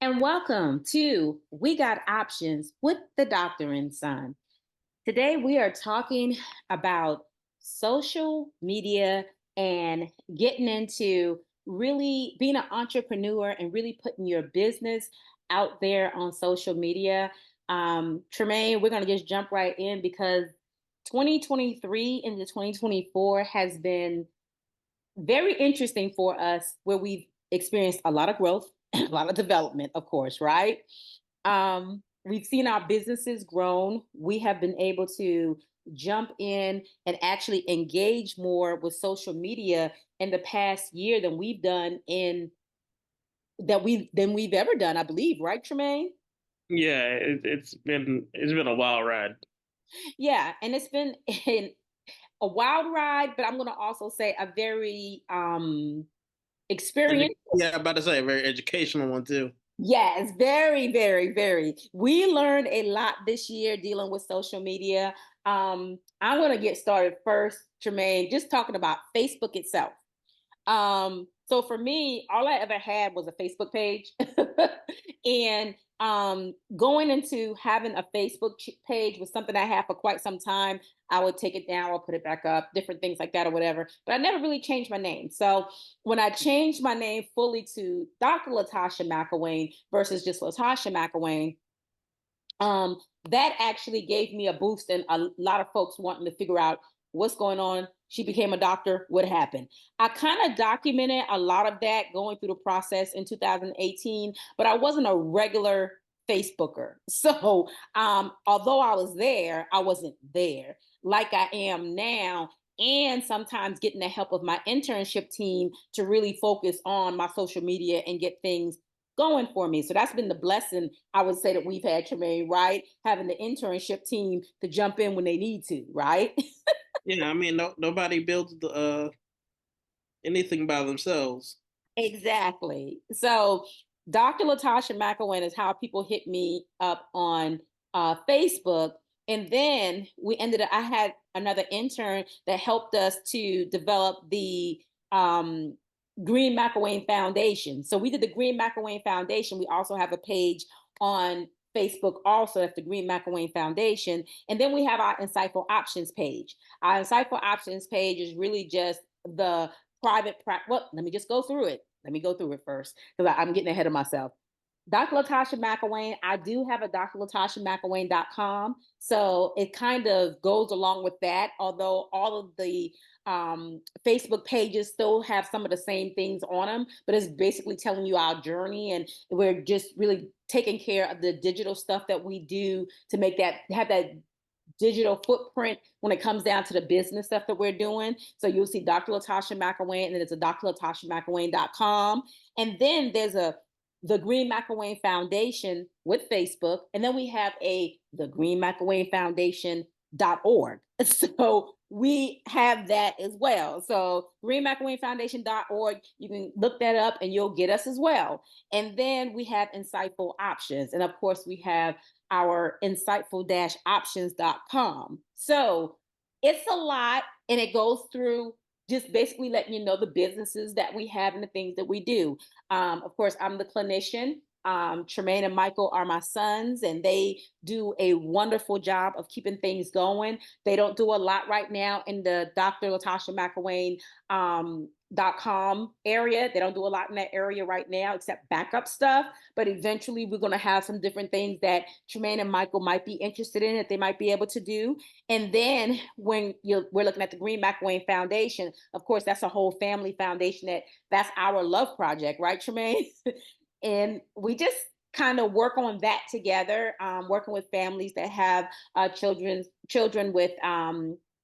And welcome to We Got Options with the Doctor and Son. Today we are talking about social media and getting into really being an entrepreneur and really putting your business out there on social media. Tremaine, we're going to just jump right in because 2023 into 2024 has been very interesting for us where we've experienced a lot of growth, a lot of development, of course, right? We've seen our businesses grown. We have been able to jump in and actually engage more with social media in the past year than we've done in than we've ever done, I believe, right, Tremaine? Yeah, it's been a wild ride. Yeah, and it's been a wild ride, but I'm going to also say a very experiential. Yeah, I'm about to say a very educational one too. Yes, very, very, very. We learned a lot this year dealing with social media. I'm going to get started first, Jermaine, just talking about Facebook itself. So for me, all I ever had was a Facebook page. And going into having a Facebook page was something I had for quite some time. I would take it down or put it back up, different things like that or whatever. But I never really changed my name. So when I changed my name fully to Dr. Latasha McElwain versus just Latasha McElwain, that actually gave me a boost and a lot of folks wanting to figure out what's going on. She became a doctor. What happened? I kind of documented a lot of that going through the process in 2018, but I wasn't a regular Facebooker. So although I was there, I wasn't there like I am now. And sometimes getting the help of my internship team to really focus on my social media and get things going for me. So that's been the blessing I would say that we've had, Tremaine, right? Having the internship team to jump in when they need to, right? Yeah, I mean, nobody builds anything by themselves. Exactly. So Dr. Latasha McElwain is how people hit me up on Facebook. And then I had another intern that helped us to develop the Green McElwain Foundation. So we did the Green McElwain Foundation. We also have a page on Facebook also. That's the Green McElwain Foundation. And then we have our Insightful Options page. Our Insightful Options page is really just the private practice. Well, let me just go through it. Let me go through it first because I'm getting ahead of myself. Dr. Latasha McElwain, I do have a drlatashamacelwain.com. So it kind of goes along with that, although all of the Facebook pages still have some of the same things on them, but it's basically telling you our journey. And we're just really taking care of the digital stuff that we do to make that have that digital footprint when it comes down to the business stuff that we're doing. So you'll see Dr. Latasha McElwain, and then there's a drlatashamacelwain.com. And then there's the Green McElwain Foundation with Facebook. And then we have the Green McElwain Foundation.org. So we have that as well. So greenmcilwainfoundation.org, you can look that up and you'll get us as well. And then we have Insightful Options. And of course, we have our insightful-options.com. So it's a lot and it goes through just basically letting you know the businesses that we have and the things that we do. Of course, I'm the clinician. Tremaine and Michael are my sons, and they do a wonderful job of keeping things going. They don't do a lot right now in the Dr. Latasha McElwain .com area. They don't do a lot in that area right now except backup stuff. But eventually we're going to have some different things that Tremaine and Michael might be interested in that they might be able to do. And then when we're looking at the Green McElwain Foundation, of course, that's a whole family foundation that's our love project, right, Tremaine? And we just kind of work on that together, working with families that have children with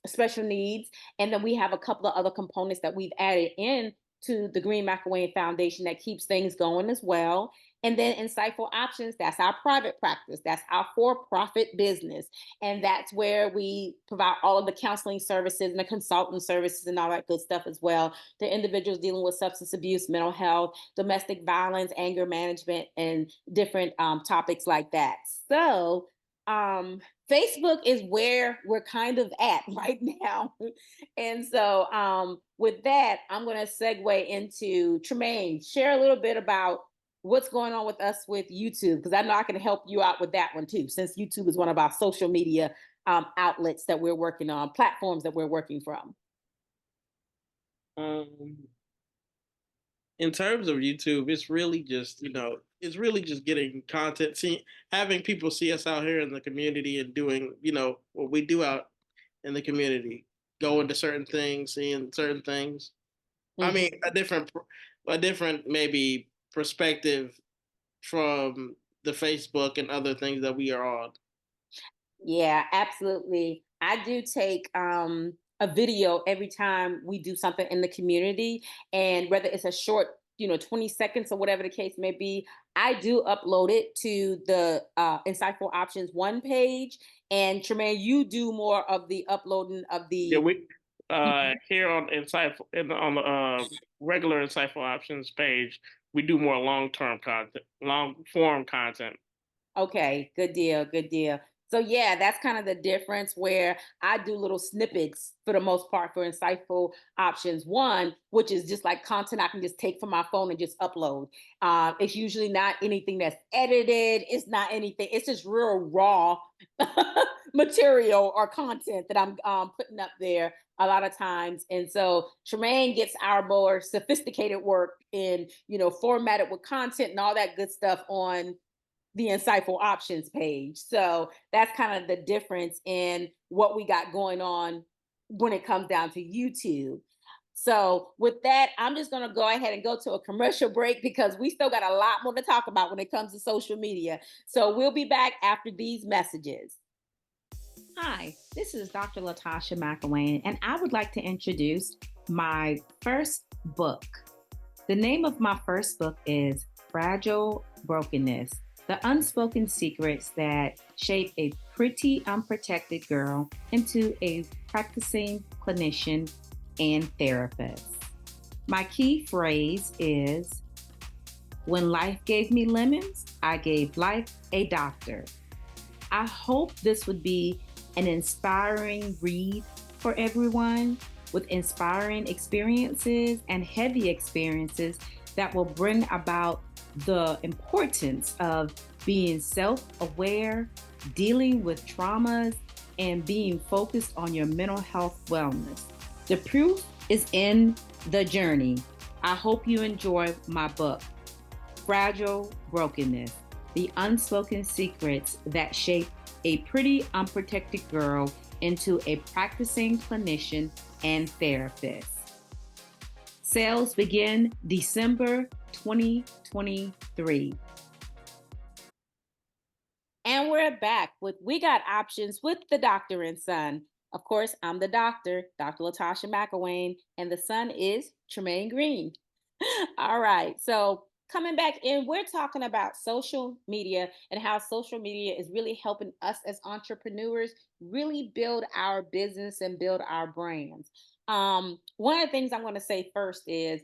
special needs. And then we have a couple of other components that we've added in to the Green McElwain Foundation that keeps things going as well. And then Insightful Options, that's our private practice, that's our for-profit business. And that's where we provide all of the counseling services and the consultant services and all that good stuff as well to individuals dealing with substance abuse, mental health, domestic violence, anger management, and different topics like that. So Facebook is where we're kind of at right now. And so with that, I'm going to segue into Tremaine. Share a little bit about what's going on with us with YouTube? Because I know I can help you out with that one too, since YouTube is one of our social media outlets that we're working on, platforms that we're working from. Um, in terms of YouTube, it's really just it's really just getting content, see having people see us out here in the community and doing what we do out in the community, going to certain things, seeing certain things. I Mhm. mean, a different maybe perspective from the Facebook and other things that we are on. Yeah, absolutely. I do take a video every time we do something in the community, and whether it's a short, 20 seconds or whatever the case may be, I do upload it to the Insightful Options one page. And Tremaine, you do more of the uploading of Yeah, the. we Mhm. here on Insightful on the regular Insightful Options page, we do more long term content, long form content. Okay, good deal, good deal. So yeah, that's kind of the difference where I do little snippets for the most part for Insightful Options One, which is just like content I can just take from my phone and just upload. It's usually not anything that's edited. It's not anything. It's just real raw material or content that I'm putting up there a lot of times. And so Tremaine gets our more sophisticated work in, formatted with content and all that good stuff on the Insightful Options page. So that's kind of the difference in what we got going on when it comes down to YouTube. So with that, I'm just going to go ahead and go to a commercial break because we still got a lot more to talk about when it comes to social media. So we'll be back after these messages. Hi, this is Dr. Latasha McElwain, and I would like to introduce my first book. The name of my first book is Fragile Brokenness: The Unspoken Secrets That Shape a Pretty Unprotected Girl into a Practicing Clinician and Therapist. My key phrase is: when life gave me lemons, I gave life a doctor. I hope this would be an inspiring read for everyone, with inspiring experiences and heavy experiences that will bring about the importance of being self aware, dealing with traumas, and being focused on your mental health wellness. The proof is in the journey. I hope you enjoy my book, Fragile Brokenness: The Unspoken Secrets That Shape a Pretty Unprotected Girl into a Practicing Clinician and Therapist. Sales begin December 2023. And we're back with We Got Options with the Doctor and Son. Of course, I'm the doctor, Dr. Latasha McElwain, and the son is Tremaine Green. All right. So coming back in, we're talking about social media and how social media is really helping us as entrepreneurs really build our business and build our brands. One of the things I'm going to say first is,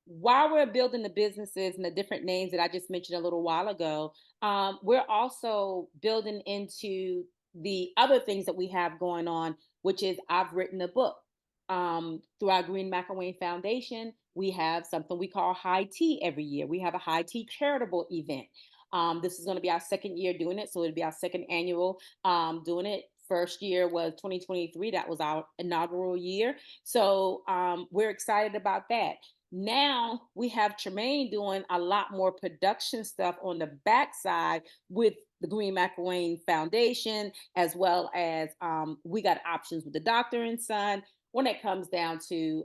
while we're building the businesses and the different names that I just mentioned a little while ago, we're also building into the other things that we have going on, which is I've written a book. Through our Green McElwain Foundation, we have something we call High Tea every year. We have a High Tea charitable event. This is going to be our second year doing it, so it'll be our second annual doing it. First year was 2023. That was our inaugural year. So we're excited about that. Now we have Tremaine doing a lot more production stuff on the backside with the Green McElwain Foundation, as well as We Got Options with the Doctor and Son. When it comes down to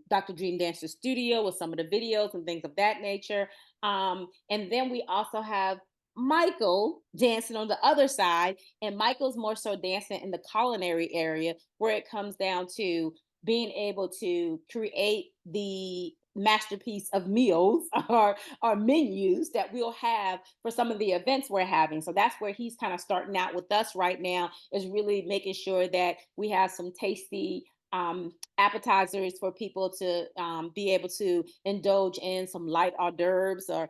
Dr. Dream Dancer Studio with some of the videos and things of that nature. And then we also have Michael dancing on the other side, and Michael's more so dancing in the culinary area, where it comes down to being able to create the masterpiece of meals or menus that we'll have for some of the events we're having. So that's where he's kind of starting out with us right now, is really making sure that we have some tasty appetizers for people to be able to indulge in some light hors d'oeuvres or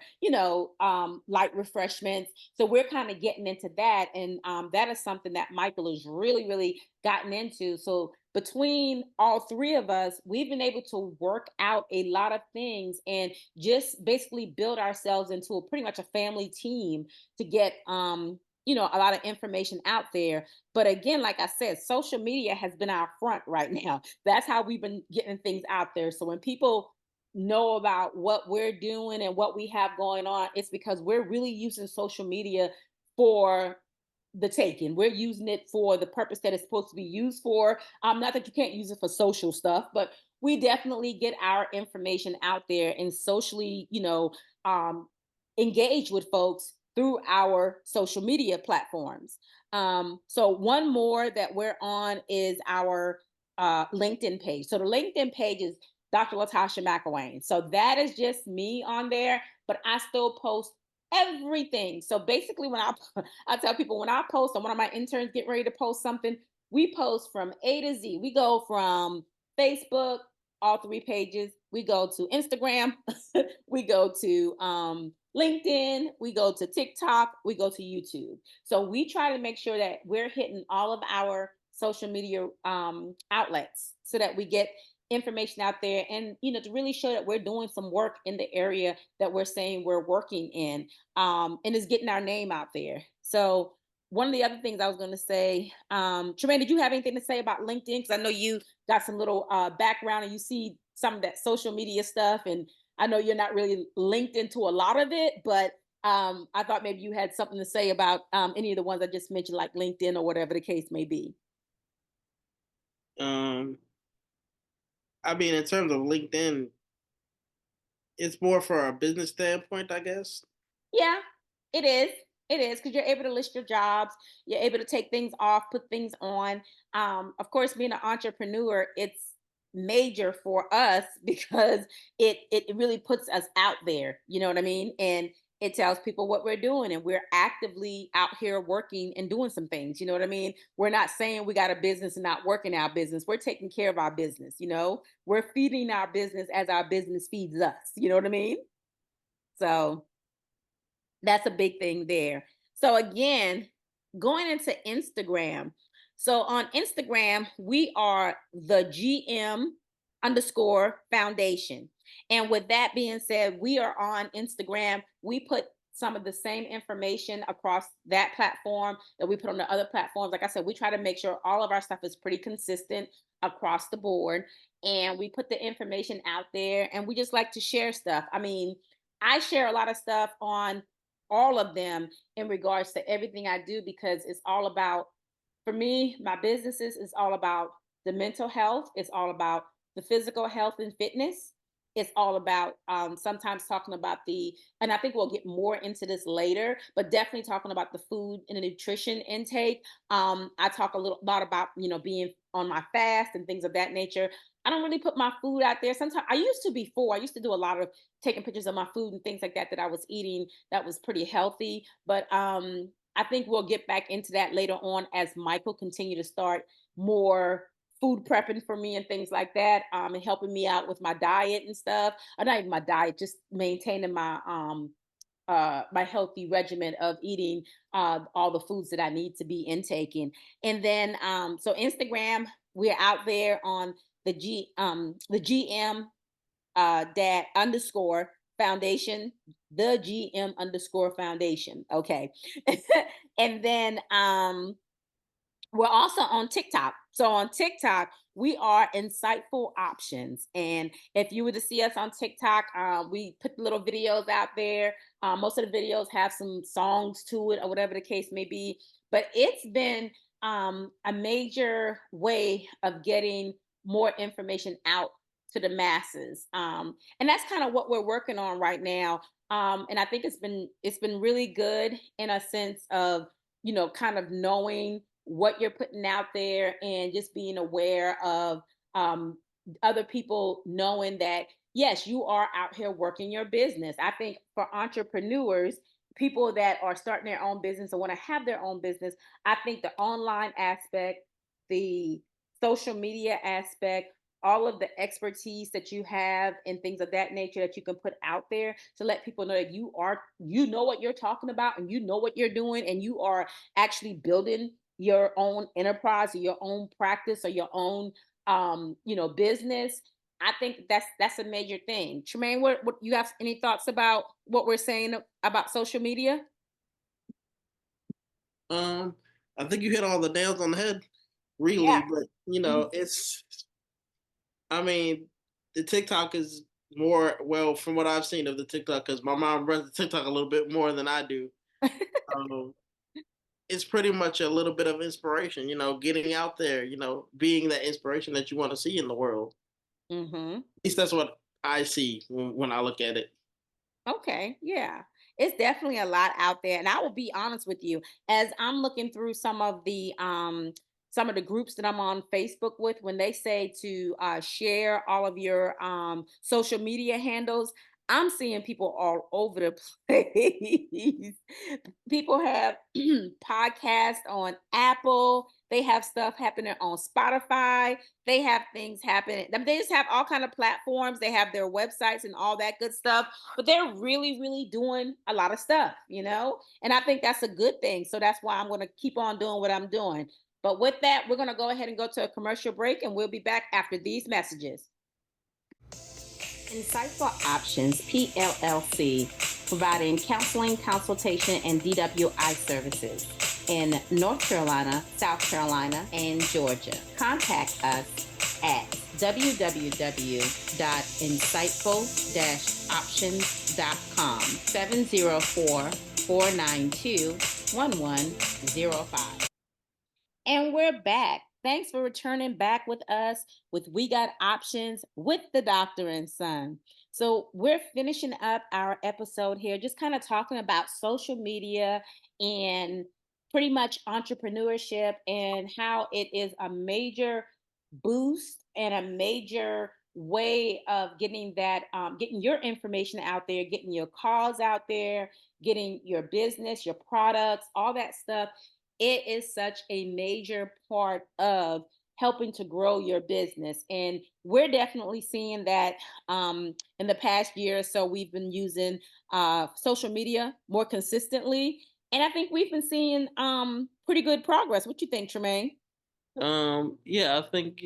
light refreshments. So we're kind of getting into that, and that is something that Michael has really gotten into. So between all three of us, we've been able to work out a lot of things and just basically build ourselves into a pretty much a family team to get a lot of information out there. But again, like I said, social media has been our front right now. That's how we've been getting things out there. So when people know about what we're doing and what we have going on, it's because we're really using social media for the taking. We're using it for the purpose that it's supposed to be used for. Not that you can't use it for social stuff, but we definitely get our information out there and socially, um, engage with folks through our social media platforms. So one more that we're on is our LinkedIn page. So the LinkedIn page is Dr. Latasha McElwain. So that is just me on there, but I still post everything. So basically, when I tell people when I post, and one of my interns get ready to post something, we post from A to Z. We go from Facebook, all three pages. We go to Instagram. We go to LinkedIn. We go to TikTok. We go to YouTube. So we try to make sure that we're hitting all of our social media outlets so that we get information out there and to really show that we're doing some work in the area that we're saying we're working in, and is getting our name out there. So one of the other things I was going to say, Tremaine, did you have anything to say about LinkedIn? Because I know you got some little background and you see some of that social media stuff, and I know you're not really linked into a lot of it, but I thought maybe you had something to say about any of the ones I just mentioned, like LinkedIn or whatever the case may be. Um, I mean, in terms of LinkedIn, it's more for a business standpoint, I guess. Yeah, it is. It is because you're able to list your jobs. You're able to take things off, put things on. Of course, being an entrepreneur, it's major for us because it really puts us out there. You know what I mean? And it tells people what we're doing, and we're actively out here working and doing some things. You know what I mean? We're not saying we got a business and not working our business. We're taking care of our business. We're feeding our business as our business feeds us. You know what I mean? So that's a big thing there. So again, going into Instagram. So on Instagram, we are the GM underscore foundation. And with that being said, we are on Instagram. We put some of the same information across that platform that we put on the other platforms. Like I said, we try to make sure all of our stuff is pretty consistent across the board. And we put the information out there and we just like to share stuff. I mean, I share a lot of stuff on all of them in regards to everything I do because it's all about, for me, my businesses is all about the mental health, it's all about the physical health and fitness. It's all about sometimes talking about and I think we'll get more into this later, but definitely talking about the food and the nutrition intake. I talk a little lot about, being on my fast and things of that nature. I don't really put my food out there. Sometimes I used to before. I used to do a lot of taking pictures of my food and things like that that I was eating that was pretty healthy. But I think we'll get back into that later on as Michael continue to start more food prepping for me and things like that, and helping me out with my diet and stuff. Or not even my diet, just maintaining my healthy regimen of eating all the foods that I need to be intaking. And then so Instagram, we're out there on the GM dad underscore foundation, the GM underscore foundation. Okay. And then we're also on TikTok. So on TikTok, we are Insightful Options. And if you were to see us on TikTok, we put little videos out there. Most of the videos have some songs to it or whatever the case may be. But it's been a major way of getting more information out to the masses. And that's kind of what we're working on right now. And I think it's been really good in a sense of, kind of knowing what you're putting out there and just being aware of other people knowing that yes, you are out here working your business. I think for entrepreneurs, people that are starting their own business or want to have their own business, I think the online aspect, the social media aspect, all of the expertise that you have and things of that nature that you can put out there to let people know that you know what you're talking about and you know what you're doing and you are actually building your own enterprise or your own practice or your own business. I think that's a major thing. Tremaine, what you have any thoughts about what we're saying about social media? Um, I think you hit all the nails on the head, really. Yeah. But Mhm. I mean, the TikTok is more, well, from what I've seen of the TikTok, because my mom runs the TikTok a little bit more than I do. Um, it's pretty much a little bit of inspiration, getting out there, being that inspiration that you want to see in the world. Mhm. At least that's what I see when I look at it. Okay, yeah. It's definitely a lot out there. And I will be honest with you, as I'm looking through some of the groups that I'm on Facebook with, when they say to share all of your social media handles, I'm seeing people all over the place. People have podcasts on Apple. They have stuff happening on Spotify. They have things happening. I mean, they just have all kind of platforms. They have their websites and all that good stuff, but they're really, really doing a lot of stuff. And I think that's a good thing. So that's why I'm going to keep on doing what I'm doing. But with that, we're going to go ahead and go to a commercial break, and we'll be back after these messages. Insightful Options PLLC, providing counseling, consultation, and DWI services in North Carolina, South Carolina, and Georgia. Contact us at www.insightful-options.com 704-492-1105. And we're back. Thanks for returning back with us with We Got Options with the Doctor and Son. So, we're finishing up our episode here, just kind of talking about social media and pretty much entrepreneurship and how it is a major boost and a major way of getting your information out there, getting your cause out there, getting your business, your products, all that stuff. It is such a major part of helping to grow your business. And we're definitely seeing that in the past year or so, we've been using social media more consistently. And I think we've been seeing pretty good progress. What you think, Tremaine? Yeah, I think,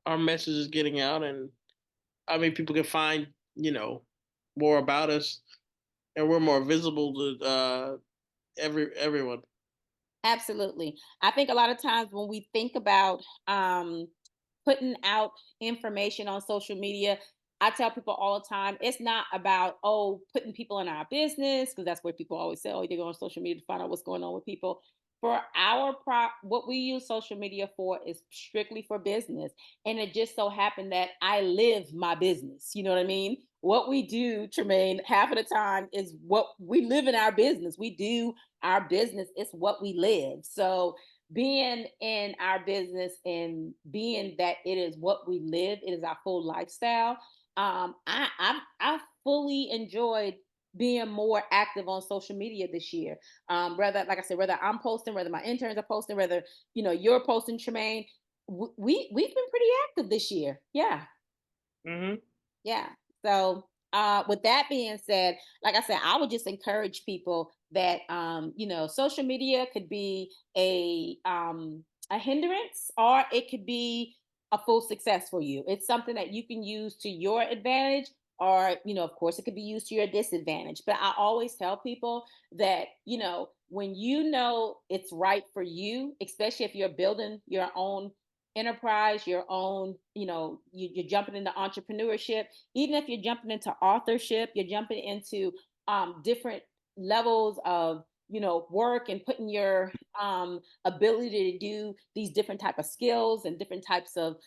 our message is getting out, and I mean, people can find, more about us, and we're more visible to everyone. Absolutely. I think a lot of times when we think about putting out information on social media, I tell people all the time, it's not about, putting people in our business, because that's what people always say, oh, they go on social media to find out what's going on with people. For what we use social media for is strictly for business. And it just so happened that I live my business. You know what I mean? What we do, Tremaine, half of the time is what we live in our business. We do our business, it's what we live. So being in our business and being that it is what we live, it is our full lifestyle. I fully enjoyed being more active on social media this year. Whether, like I said, whether I'm posting, whether my interns are posting, whether you're posting, Tremaine. We've been pretty active this year. Yeah. Hmm. Yeah. So, with that being said, like I said, I would just encourage people that social media could be a hindrance or it could be a full success for you. It's something that you can use to your advantage, or of course, it could be used to your disadvantage. But I always tell people that when it's right for you, especially if you're building your own enterprise, your own, you're jumping into entrepreneurship, even if you're jumping into authorship, you're jumping into different levels of work and putting your ability to do these different type of skills and different types of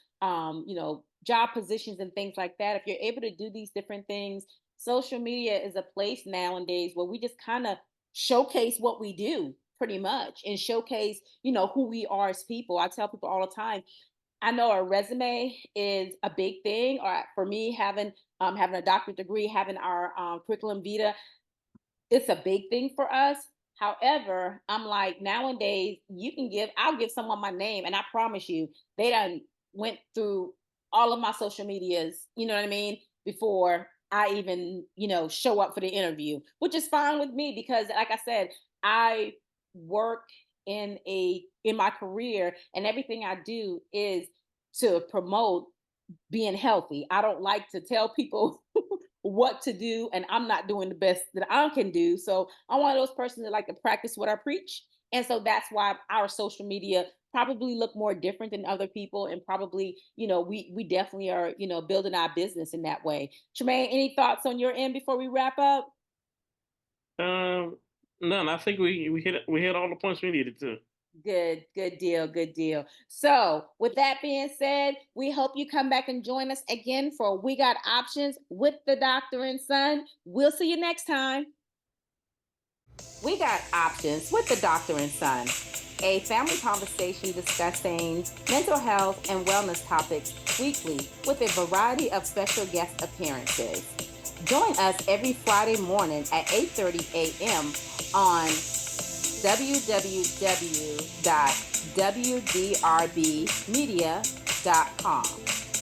job positions and things like that. If you're able to do these different things, social media is a place nowadays where we just kind of showcase what we do pretty much and showcase who we are as people. I tell people all the time, I know a resume is a big thing. Or for me, having a doctorate degree, having our curriculum vitae, it's a big thing for us. However, I'm like, nowadays I'll give someone my name, and I promise you, they done went through all of my social medias, you know what I mean, before I even, show up for the interview, which is fine with me because, like I said, I work in my career, and everything I do is to promote being healthy. I don't like to tell people what to do, and I'm not doing the best that I can do. So I'm one of those persons that like to practice what I preach. And so that's why our social media probably look more different than other people, and probably, we definitely are, building our business in that way. Tremaine, any thoughts on your end before we wrap up? Um, None. I think we hit all the points we needed to. Good, good deal, good deal. So, with that being said, we hope you come back and join us again for We Got Options with the Doctor and Son. We'll see you next time. We Got Options with the Doctor and Son, a family conversation discussing mental health and wellness topics weekly with a variety of special guest appearances. Join us every Friday morning at 8:30 a.m. on www.wdrbmedia.com.